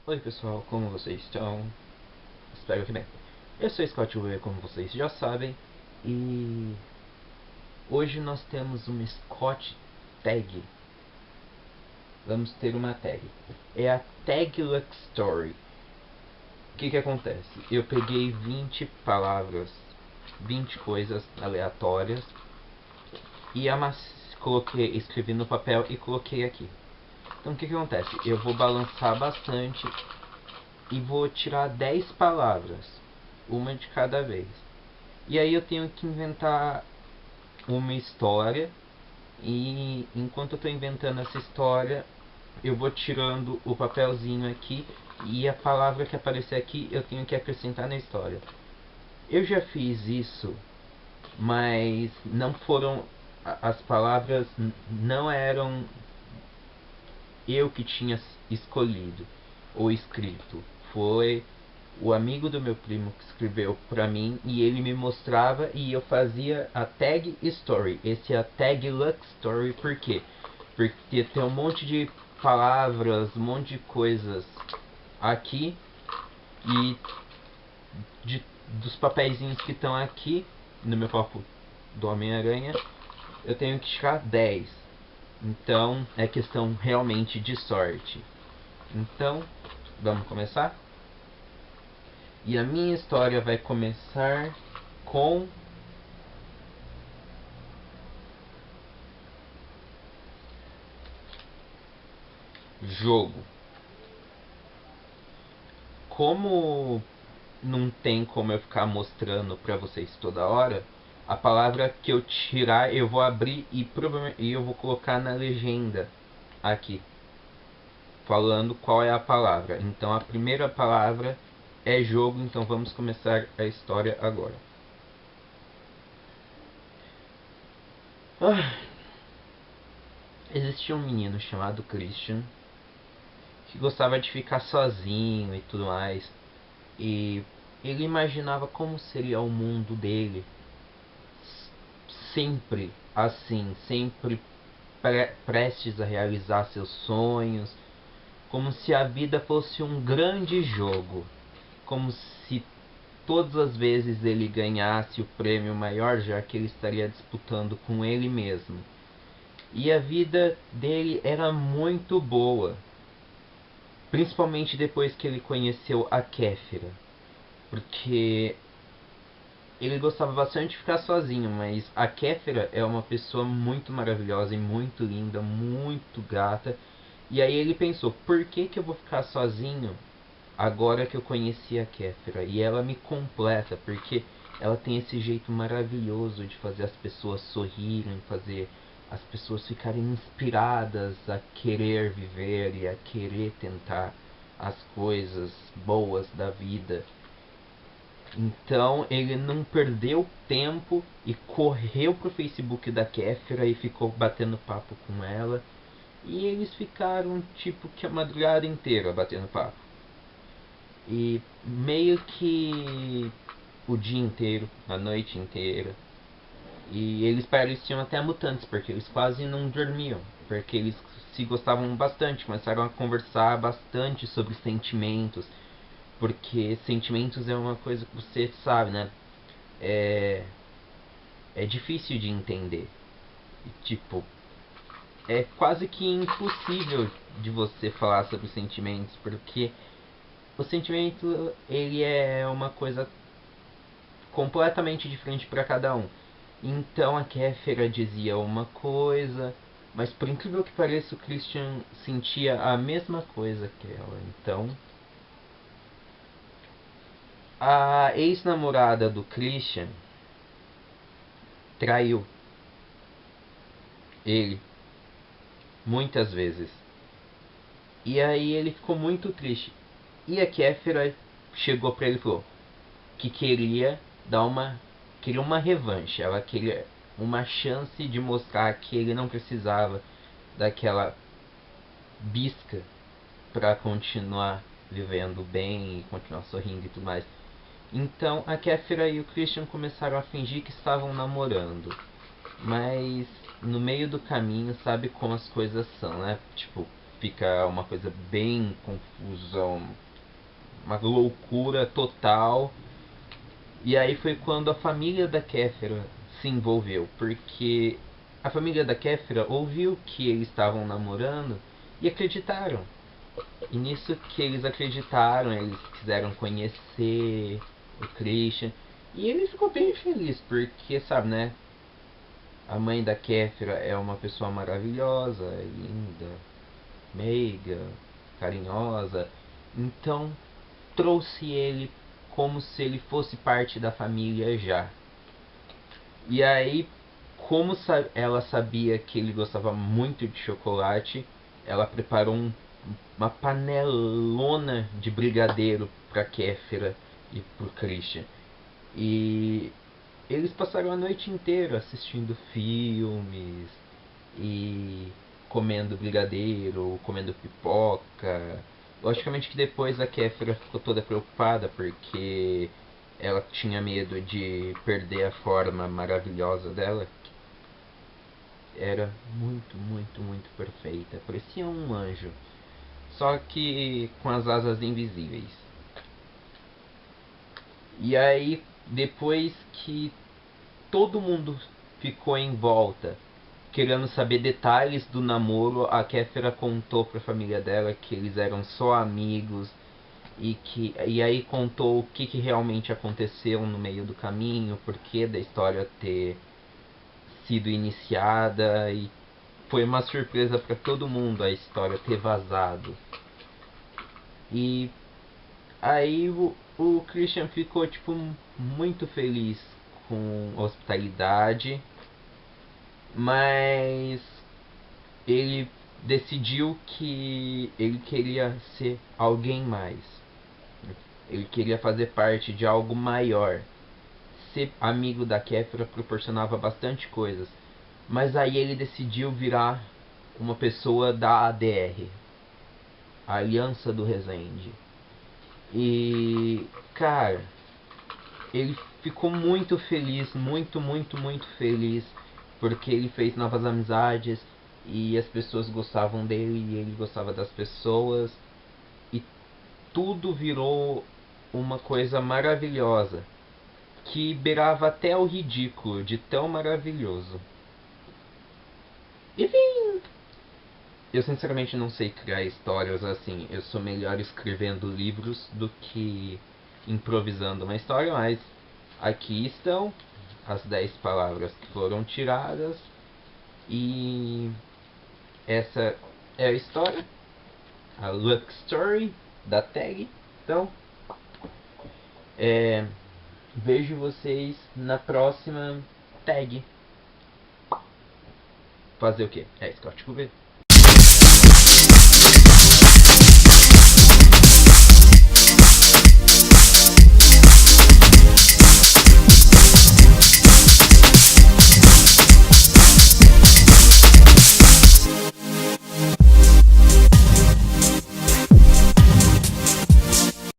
Oi pessoal, como vocês estão? Espero que bem. Eu sou Scott Way, como vocês já sabem, e hoje nós temos uma Scott Tag. Vamos ter uma tag. É a Tag Luck Story. O que acontece? Eu peguei 20 palavras, 20 coisas aleatórias e coloquei, escrevi no papel e coloquei aqui. Então o que acontece? Eu vou balançar bastante e vou tirar 10 palavras, uma de cada vez. E aí eu tenho que inventar uma história e enquanto eu estou inventando essa história, eu vou tirando o papelzinho aqui e a palavra que aparecer aqui eu tenho que acrescentar na história. Eu já fiz isso, mas não foram as palavras não eram eu que tinha escolhido ou escrito. Foi o amigo do meu primo que escreveu pra mim e ele me mostrava e eu fazia a tag story. Esse é a tag luck story, por quê? Porque tem um monte de palavras, um monte de coisas aqui e dos papeizinhos que estão aqui no meu copo do Homem-Aranha, eu tenho que tirar 10. Então é questão realmente de sorte. Então, vamos começar? E a minha história vai começar com jogo. Como não tem como eu ficar mostrando pra vocês toda hora, a palavra que eu tirar eu vou abrir e eu vou colocar na legenda aqui, falando qual é a palavra. Então a primeira palavra é jogo, então vamos começar a história agora. Ah, existia um menino chamado Christian que gostava de ficar sozinho e tudo mais. E ele imaginava como seria o mundo dele, sempre assim, sempre prestes a realizar seus sonhos, como se a vida fosse um grande jogo, como se todas as vezes ele ganhasse o prêmio maior, já que ele estaria disputando com ele mesmo. E a vida dele era muito boa, principalmente depois que ele conheceu a Kéfera, porque ele gostava bastante de ficar sozinho, mas a Kéfera é uma pessoa muito maravilhosa e muito linda, muito gata. E aí ele pensou, por que eu vou ficar sozinho agora que eu conheci a Kéfera? E ela me completa, porque ela tem esse jeito maravilhoso de fazer as pessoas sorrirem, fazer as pessoas ficarem inspiradas a querer viver e a querer tentar as coisas boas da vida. Então ele não perdeu tempo e correu pro Facebook da Kéfera e ficou batendo papo com ela. E eles ficaram tipo que a madrugada inteira batendo papo. E meio que o dia inteiro, a noite inteira. E eles pareciam até mutantes, porque eles quase não dormiam. Porque eles se gostavam bastante, começaram a conversar bastante sobre sentimentos, porque sentimentos é uma coisa que você sabe, né? É, é difícil de entender. Tipo, é quase que impossível de você falar sobre sentimentos, porque o sentimento ele é uma coisa completamente diferente para cada um. Então a Kéfera dizia uma coisa, mas por incrível que pareça o Christian sentia a mesma coisa que ela. Então a ex-namorada do Christian traiu ele muitas vezes. E aí ele ficou muito triste. E a Kéfera chegou para ele e falou que queria uma revanche. Ela queria uma chance de mostrar que ele não precisava daquela bisca para continuar vivendo bem e continuar sorrindo e tudo mais. Então a Kéfera e o Christian começaram a fingir que estavam namorando. Mas no meio do caminho, sabe como as coisas são, né? Tipo, fica uma coisa bem confusa, uma loucura total. E aí foi quando a família da Kéfera se envolveu, porque a família da Kéfera ouviu que eles estavam namorando e acreditaram. E nisso que eles acreditaram, eles quiseram conhecer o Christian. E ele ficou bem feliz, porque, sabe, né? A mãe da Kéfera é uma pessoa maravilhosa, linda, meiga, carinhosa. Então trouxe ele como se ele fosse parte da família já. E aí, como ela sabia que ele gostava muito de chocolate, ela preparou uma panelona de brigadeiro para Kéfera e pro Christian. E eles passaram a noite inteira assistindo filmes e comendo brigadeiro, comendo pipoca. Logicamente que depois a Kéfera ficou toda preocupada porque ela tinha medo de perder a forma maravilhosa dela. Era muito, muito, muito perfeita. Parecia um anjo. Só que com as asas invisíveis. E aí, depois que todo mundo ficou em volta querendo saber detalhes do namoro, a Kéfera contou para a família dela que eles eram só amigos e aí contou o que realmente aconteceu no meio do caminho, o porquê da história ter sido iniciada, e foi uma surpresa para todo mundo a história ter vazado. E aí o Christian ficou tipo muito feliz com a hospitalidade, mas ele decidiu que ele queria ser alguém mais. Ele queria fazer parte de algo maior. Ser amigo da Kéfera proporcionava bastante coisas, mas aí ele decidiu virar uma pessoa da ADR, a Aliança do Resende. E, cara, ele ficou muito feliz, muito, muito, muito feliz, porque ele fez novas amizades e as pessoas gostavam dele e ele gostava das pessoas, e tudo virou uma coisa maravilhosa que beirava até o ridículo de tão maravilhoso. Enfim, eu sinceramente não sei criar histórias assim. Eu sou melhor escrevendo livros do que improvisando uma história, mas aqui estão as 10 palavras que foram tiradas e essa é a história, a Luck Story da tag. Então, vejo vocês na próxima tag. Fazer o quê? É Scott Cooper.